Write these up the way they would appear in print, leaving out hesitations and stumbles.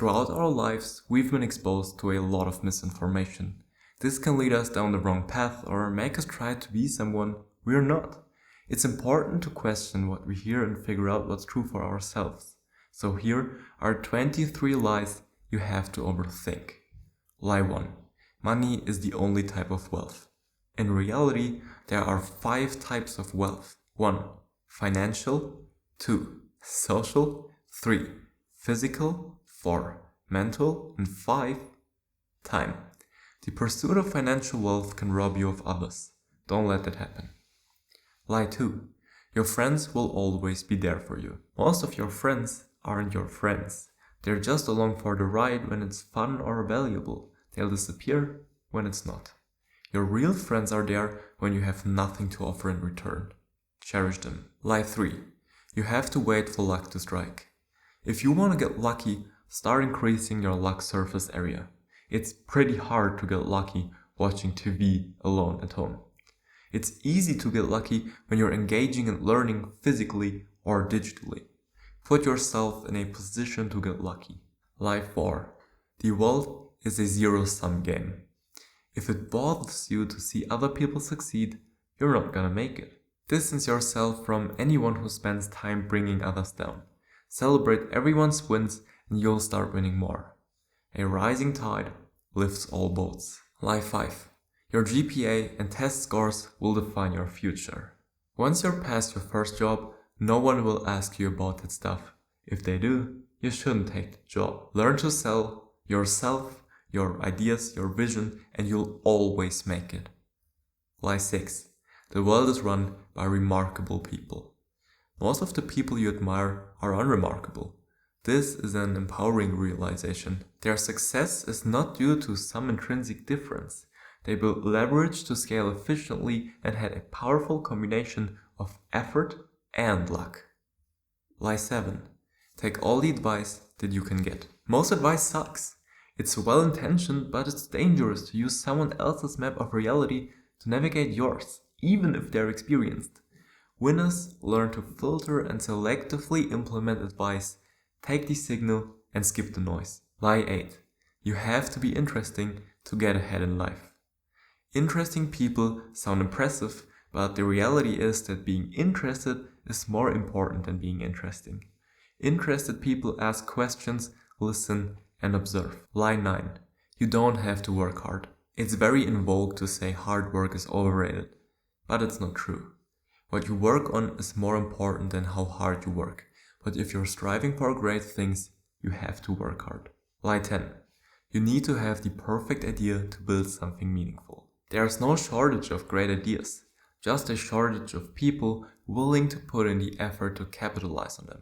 Throughout our lives, we've been exposed to a lot of misinformation. This can lead us down the wrong path or make us try to be someone we're not. It's important to question what we hear and figure out what's true for ourselves. So here are 23 lies you have to overthink. Lie 1. Money is the only type of wealth. In reality, there are 5 types of wealth. 1. Financial. 2. Social. 3. Physical. 4. Mental. And 5. Time. The pursuit of financial wealth can rob you of others. Don't let that happen. Lie 2. Your friends will always be there for you. Most of your friends aren't your friends. They're just along for the ride when it's fun or valuable. They'll disappear when it's not. Your real friends are there when you have nothing to offer in return. Cherish them. Lie 3. You have to wait for luck to strike. If you want to get lucky, start increasing your luck surface area. It's pretty hard to get lucky watching TV alone at home. It's easy to get lucky when you're engaging in learning physically or digitally. Put yourself in a position to get lucky. Lie 4. The world is a zero-sum game. If it bothers you to see other people succeed, you're not gonna make it. Distance yourself from anyone who spends time bringing others down. Celebrate everyone's wins and you'll start winning more. A rising tide lifts all boats. Lie 5. Your GPA and test scores will define your future. Once you're past your first job, no one will ask you about that stuff. If they do, you shouldn't take the job. Learn to sell yourself, your ideas, your vision, and you'll always make it. Lie 6. The world is run by remarkable people. Most of the people you admire are unremarkable. This is an empowering realization. Their success is not due to some intrinsic difference. They built leverage to scale efficiently and had a powerful combination of effort and luck. Lie 7. Take all the advice that you can get. Most advice sucks. It's well-intentioned, but it's dangerous to use someone else's map of reality to navigate yours, even if they're experienced. Winners learn to filter and selectively implement advice, take the signal and skip the noise. Lie 8. You have to be interesting to get ahead in life. Interesting people sound impressive, but the reality is that being interested is more important than being interesting. Interested people ask questions, listen, and observe. Lie 9. You don't have to work hard. It's very in vogue to say hard work is overrated, but it's not true. What you work on is more important than how hard you work, but if you're striving for great things, you have to work hard. Lie 10. You need to have the perfect idea to build something meaningful. There's no shortage of great ideas, just a shortage of people willing to put in the effort to capitalize on them.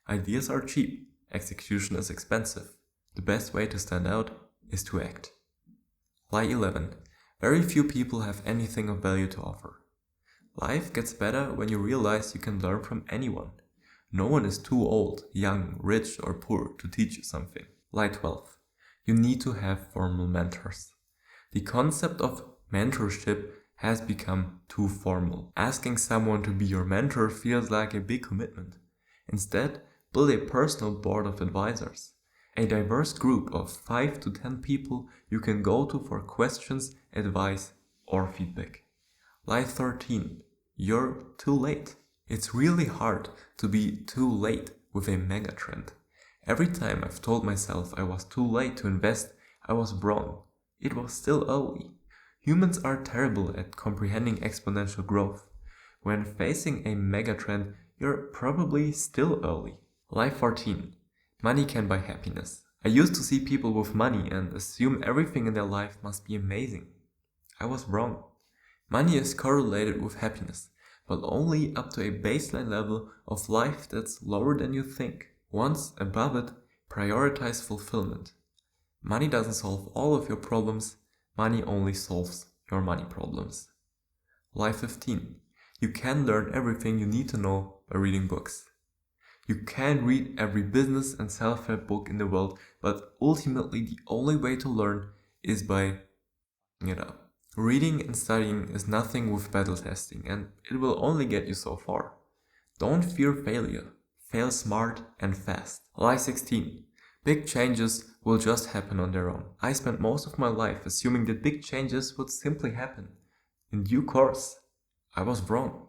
Ideas are cheap, execution is expensive. The best way to stand out is to act. Lie 11. Very few people have anything of value to offer. Life gets better when you realize you can learn from anyone. No one is too old, young, rich or poor to teach you something. Lie 12. You need to have formal mentors. The concept of mentorship has become too formal. Asking someone to be your mentor feels like a big commitment. Instead, build a personal board of advisors. A diverse group of 5 to 10 people you can go to for questions, advice, or feedback. Lie 13. You're too late. It's really hard to be too late with a megatrend. Every time I've told myself I was too late to invest, I was wrong. It was still early. Humans are terrible at comprehending exponential growth. When facing a megatrend, you're probably still early. Lie 14. Money can buy happiness. I used to see people with money and assume everything in their life must be amazing. I was wrong. Money is correlated with happiness, but only up to a baseline level of life that's lower than you think. Once above it, prioritize fulfillment. Money doesn't solve all of your problems, money only solves your money problems. Lie 15. You can learn everything you need to know by reading books. You can read every business and self-help book in the world, but ultimately the only way to learn is by it up. Reading and studying is nothing with battle testing, and it will only get you so far. Don't fear failure. Fail smart and fast. Lie 16. Big changes will just happen on their own. I spent most of my life assuming that big changes would simply happen. In due course, I was wrong.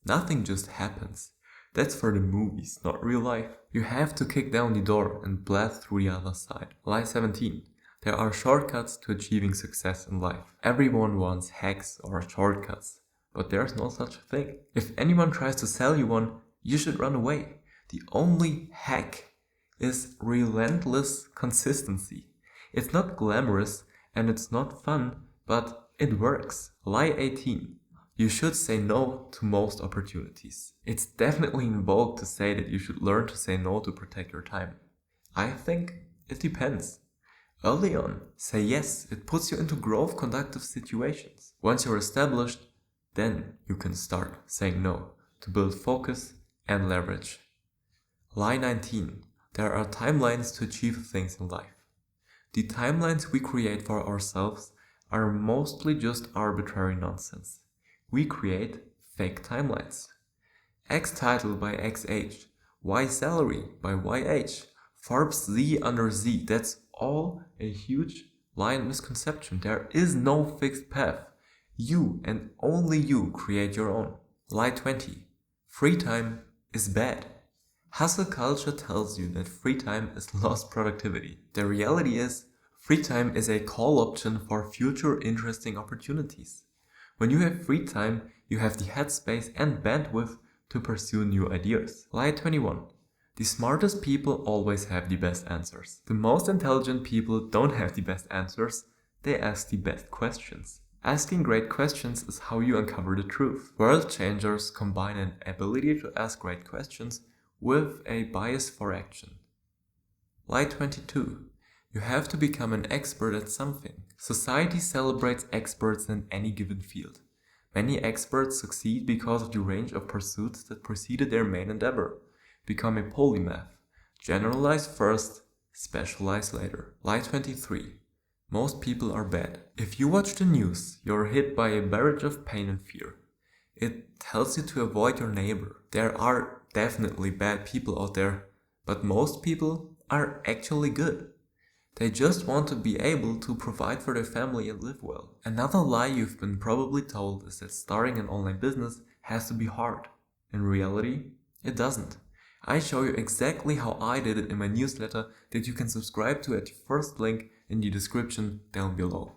Nothing just happens. That's for the movies, not real life. You have to kick down the door and blast through the other side. Lie 17. There are shortcuts to achieving success in life. Everyone wants hacks or shortcuts, but there's no such a thing. If anyone tries to sell you one, you should run away. The only hack is relentless consistency. It's not glamorous and it's not fun, but it works. Lie 18. You should say no to most opportunities. It's definitely in vogue to say that you should learn to say no to protect your time. I think it depends. Early on, say yes, it puts you into growth conductive situations. Once you're established, then you can start saying no to build focus and leverage. Lie 19. There are timelines to achieve things in life. The timelines we create for ourselves are mostly just arbitrary nonsense. We create fake timelines. X title by X age, Y salary by Y age, Forbes Z under Z. That's all a huge lie and misconception. There is no fixed path. You and only you create your own. Lie 20. Free time is bad. Hustle culture tells you that free time is lost productivity. The reality is, free time is a call option for future interesting opportunities. When you have free time, you have the headspace and bandwidth to pursue new ideas. Lie 21. The smartest people always have the best answers. The most intelligent people don't have the best answers, they ask the best questions. Asking great questions is how you uncover the truth. World changers combine an ability to ask great questions with a bias for action. Lie 22. You have to become an expert at something. Society celebrates experts in any given field. Many experts succeed because of the range of pursuits that preceded their main endeavor. Become a polymath. Generalize first, specialize later. Lie 23. Most people are bad. If you watch the news, you're hit by a barrage of pain and fear. It tells you to avoid your neighbor. There are definitely bad people out there, but most people are actually good. They just want to be able to provide for their family and live well. Another lie you've been probably told is that starting an online business has to be hard. In reality, it doesn't. I show you exactly how I did it in my newsletter that you can subscribe to at the first link in the description down below.